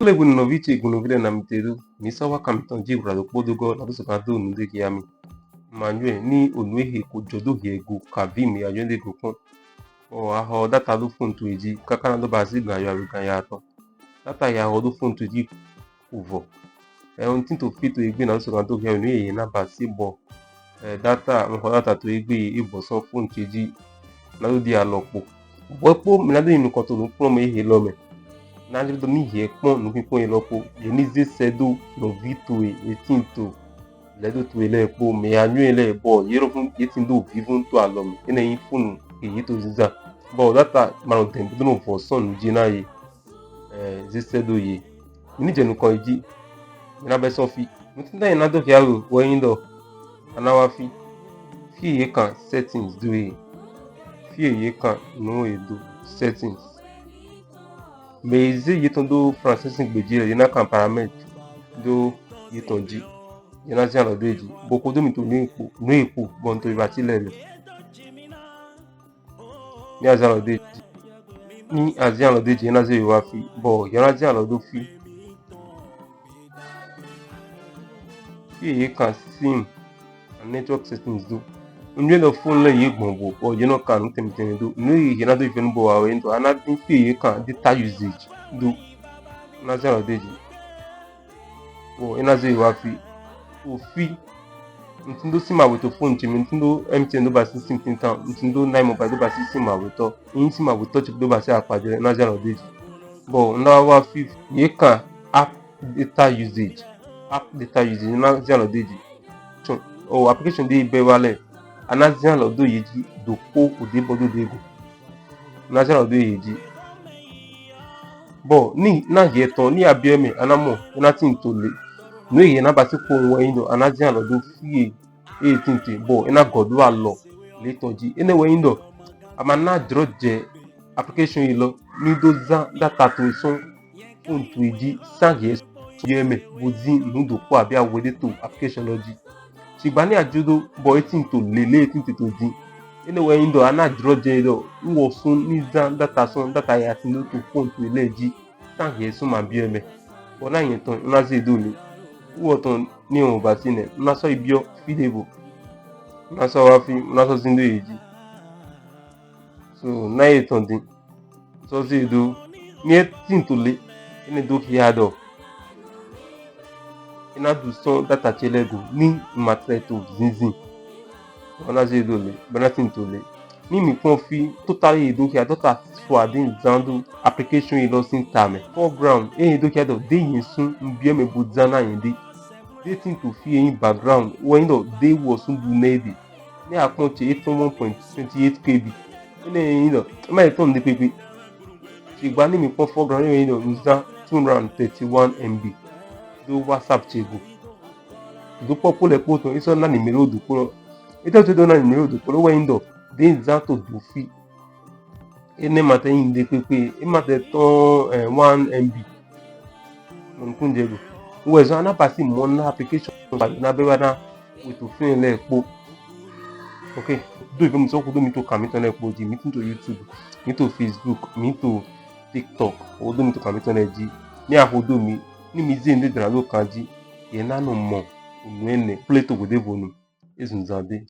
Kule Gunuvi Gunuvi na miteru misawa kamitan ji brado podogo na doso kan do nude kiami. Manjue ni onuehe ko jodo hiego kavim ya yende gokon. O aho data do phone to eji kakana do basi gan ya rugan ya to. Data ya ho do phone to eji uvo. Ohun tin to fit to egbe na doso kan do hiego ni na basi bo. Data mo data to egbe iboso phone to eji na do di alopo. Bopo mi na do inu kan to no pro me he lo me. Na do ni he pon no pipon elopo. Yenize sedo no vito etinto. Ledo to ele po me anyu ele bo yero fun yetin do vivun to alom ene yin fun eyi to Zinzin bo data maro tem do no for son jina ye zesedo ye ni jenu kan ji na be so fi mo tin da na do fi aro wo yin do anawa fi ye kan settings do ye fi ye kan no e do settings me ze ye ton do processing gbeji re na kan parameter do ye ton ji yana zi alo deji boko domi to no epo bon to ibati lele ni azi alo deji ni azi alo deji yana zi wa fi bo yana zi alo do fi ye kan sim and network settings do unje do phone le ye gbonbo o je no kan temtemi do no ye yana do ifenu bo wa we ndo ana tin fi ye kan data usage do na zi alo deji bo yana zi wa fi o fi ntindo sim aweto phone chimi ntindo MTN do basi sim tintan ntindo 9 mobile do basi sim aweto yin sim aweto chip do basi apade na jalo deji bo na wa fi ye kan app data usage na jalo deji o application de ibe wale ana jalo do yeji do ko ode bodo dego na jalo do yeji bo ni na ye ton ni abieme anamo na tin to le no ye na basi ko won yin do ana jalo do fi tinte bo ina godu alo le toji ene we indo amana droje application yi lo ni do za data to so phone to eji sange yeme bozi nudo ko abi awede to application loji sigba ni ajudo bo tinte le tinte to di ene we indo ana droje do wo sun ni za data so data ya tin to phone to ile ji sange so ma bi eme bo na yin ton na ze do le wo ton ni o ba tine na so ibio fidebo na so wa fi na so zindo eji so na ye ton din so ze do ni tin to le ene do fi ado ina do so data chelego ni matre to Zinzin ona ze do le bana tin to le ni mi kon fi totally do fi data for adin zando application yi lo sin tame foreground do ki ado de yin sun nbie me budzana yin de tin to fi in background when do de wo sun bu nede ni akon che 1.28 kb ene yin do ma ton de pepe sigba ni mi kon foreground yin do nza 231 MB do WhatsApp chego do popule po to iso na numero do ko ito to do na numero do ko we ndo de nza to do fi ene mate yin de pepe e mate ton 1 MB mon kunjego we zo na pasi mo na application na be na we to fin le po okay do even so do mi to kamito na po ji mi to YouTube mi to Facebook mi to TikTok o do mi to kamito na ji ni ahodo mi ni mi ze nde dra lo kan ji ye na no mo unu ene play to go de bonu ezunzade